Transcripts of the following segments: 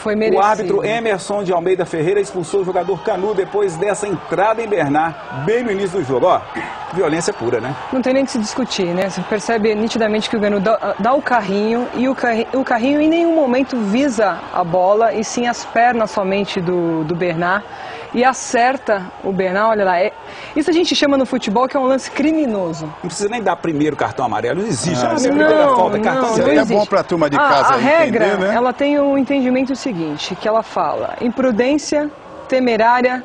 Foi merecido. O árbitro Emerson de Almeida Ferreira expulsou o jogador Canu depois dessa entrada em Bernard, bem no início do jogo. Ó, violência pura, né? Não tem nem que se discutir, né? Você percebe nitidamente que o Canu dá o carrinho e o carrinho em nenhum momento visa a bola, e sim as pernas somente do Bernard. E acerta o Bernard, olha lá. Isso a gente chama no futebol que é um lance criminoso. Não precisa nem dar primeiro cartão amarelo, não existe. Não, falta, cartão não é bom para a turma de casa a regra, entender, né? Ela tem o entendimento seguinte, que ela fala imprudência, temerária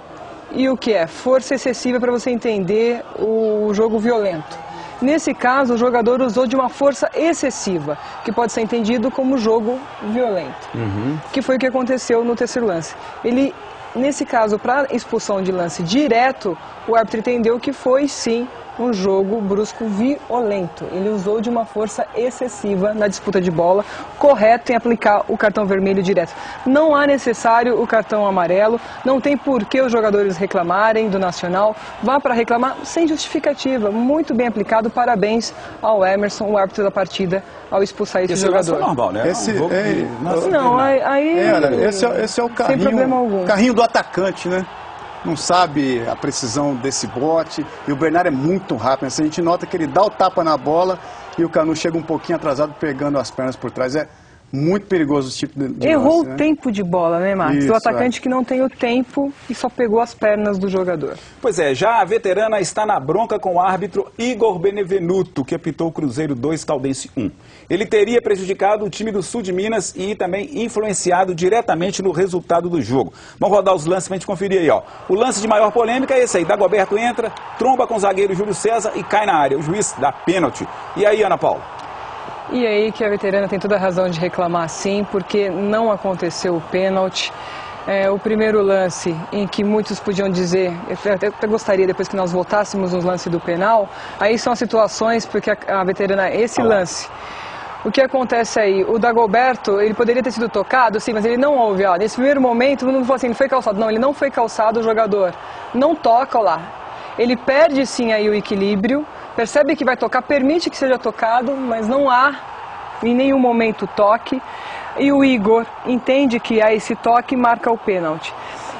e o que é? Força excessiva para você entender o jogo violento. Nesse caso, o jogador usou de uma força excessiva, que pode ser entendido como jogo violento. Que foi o que aconteceu no terceiro lance. Nesse caso, para expulsão de lance direto, o árbitro entendeu que foi, sim, um jogo brusco violento. Ele usou de uma força excessiva na disputa de bola, correto em aplicar o cartão vermelho direto. Não há necessário o cartão amarelo, não tem por que os jogadores reclamarem do Nacional. Vá para reclamar sem justificativa. Muito bem aplicado, parabéns ao Emerson, o árbitro da partida, ao expulsar esse jogador. É normal, né? Esse é o carrinho, sem problema algum. Carrinho do atacante, né? Não sabe a precisão desse bote, e o Bernard é muito rápido. A gente nota que ele dá o tapa na bola e o Canu chega um pouquinho atrasado pegando as pernas por trás. É muito perigoso esse tipo de Errou lance, o tempo de bola, né, Marcos? Isso, o atacante que não tem o tempo e só pegou as pernas do jogador. Pois é, já a veterana está na bronca com o árbitro Igor Benevenuto, que apitou o Cruzeiro 2, Caldense 1. Ele teria prejudicado o time do Sul de Minas e também influenciado diretamente no resultado do jogo. Vamos rodar os lances para a gente conferir aí, ó. O lance de maior polêmica é esse aí. Dagoberto entra, tromba com o zagueiro Júlio César e cai na área. O juiz dá pênalti. E aí, Ana Paula? E aí que a veterana tem toda a razão de reclamar, sim, porque não aconteceu o pênalti. O primeiro lance, em que muitos podiam dizer, eu até gostaria depois que nós voltássemos no lance do penal, aí são as situações, porque a veterana, esse lance, o que acontece aí? O Dagoberto, ele poderia ter sido tocado, sim, mas ele não houve. Ó, nesse primeiro momento, todo mundo falou assim, ele foi calçado. Não, ele não foi calçado, o jogador não toca, ó lá. Ele perde sim aí o equilíbrio, percebe que vai tocar, permite que seja tocado, mas não há em nenhum momento toque. E o Igor entende que há esse toque e marca o pênalti.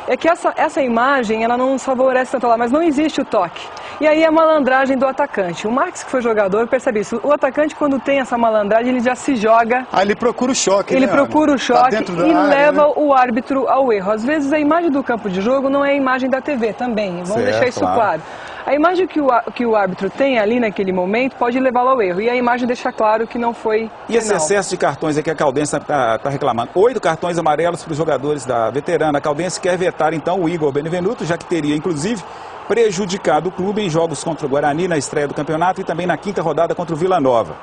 É que essa imagem, ela não nos favorece tanto lá, mas não existe o toque. E aí a malandragem do atacante. O Marcos, que foi jogador, percebe isso. O atacante, quando tem essa malandragem, ele já se joga. Ele procura o choque, Ele procura o choque e leva, né, o árbitro ao erro. Às vezes a imagem do campo de jogo não é a imagem da TV também. Vamos deixar isso claro. A imagem que o árbitro tem ali naquele momento pode levá-lo ao erro. E a imagem deixa claro que não foi E esse excesso de cartões é que a Caldense está reclamando. 8 cartões amarelos para os jogadores da veterana. A Caldense quer vetar então o Igor Benevenuto, já que teria inclusive prejudicado o clube em jogos contra o Guarani na estreia do campeonato e também na 5ª rodada contra o Vila Nova.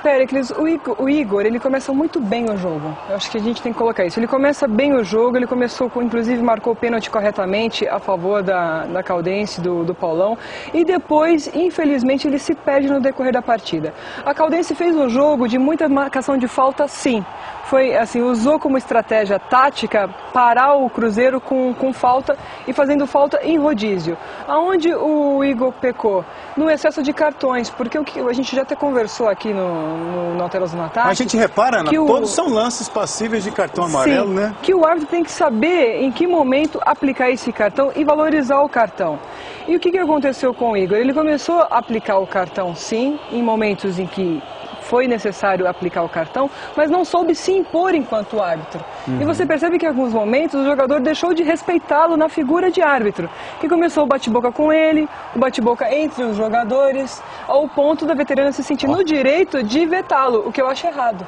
Péricles, o Igor, ele começa muito bem o jogo. Eu acho que a gente tem que colocar isso. Ele começa bem o jogo, ele começou, inclusive marcou o pênalti corretamente a favor da Caldense, do Paulão. E depois, infelizmente, ele se perde no decorrer da partida. A Caldense fez um jogo de muita marcação de falta, sim. Foi assim, usou como estratégia tática parar o Cruzeiro com falta e fazendo falta em rodízio. Aonde o Igor pecou? No excesso de cartões, porque a gente já até conversou aqui no Alterosa no Ataque. A gente repara, Ana, todos são lances passíveis de cartão amarelo, sim, né? Que o árbitro tem que saber em que momento aplicar esse cartão e valorizar o cartão. E o que aconteceu com o Igor? Ele começou a aplicar o cartão, sim, em momentos em que foi necessário aplicar o cartão, mas não soube se impor enquanto árbitro. E você percebe que em alguns momentos o jogador deixou de respeitá-lo na figura de árbitro, que começou o bate-boca com ele, o bate-boca entre os jogadores, ao ponto da veterana se sentir no direito de vetá-lo, o que eu acho errado.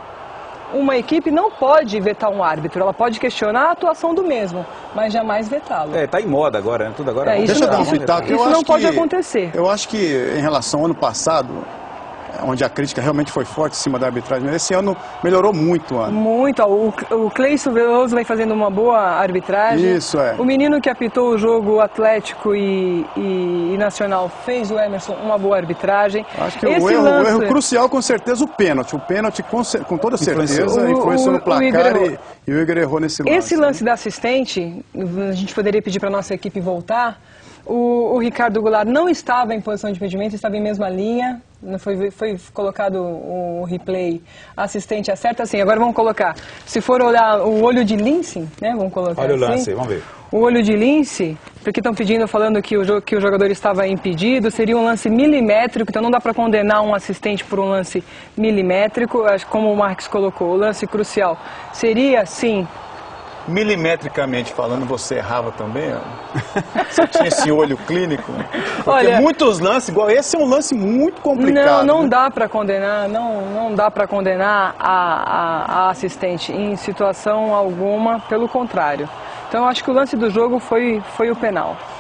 Uma equipe não pode vetar um árbitro, ela pode questionar a atuação do mesmo, mas jamais vetá-lo. Tá em moda agora, né? Tudo agora. Deixa eu dar um pitaco. Isso não pode acontecer. Eu acho que em relação ao ano passado, onde a crítica realmente foi forte em cima da arbitragem, esse ano melhorou muito, Ana. Muito. O Cleison Veloso vem fazendo uma boa arbitragem. Isso, é. O menino que apitou o jogo Atlético e Nacional fez, o Emerson, uma boa arbitragem. Acho que o erro crucial, com certeza, o pênalti. O pênalti, com toda certeza, influenciou no placar e o Igor errou nesse lance. Esse lance da assistente, a gente poderia pedir para a nossa equipe voltar, O Ricardo Goulart não estava em posição de impedimento, estava em mesma linha. Foi colocado o replay, assistente acerta assim. Agora vamos colocar, se for olhar o olho de lince, né? Vamos colocar. Olha assim, o lance, vamos ver. O olho de lince, porque estão pedindo, falando que o jogador estava impedido, seria um lance milimétrico, então não dá para condenar um assistente por um lance milimétrico, como o Marques colocou, o lance crucial seria, sim. Milimetricamente falando, você errava também? Você tinha esse olho clínico? Porque olha, muitos lances, igual esse é um lance muito complicado. Não né? dá para condenar, não dá para condenar a assistente em situação alguma, pelo contrário. Então eu acho que o lance do jogo foi o penal.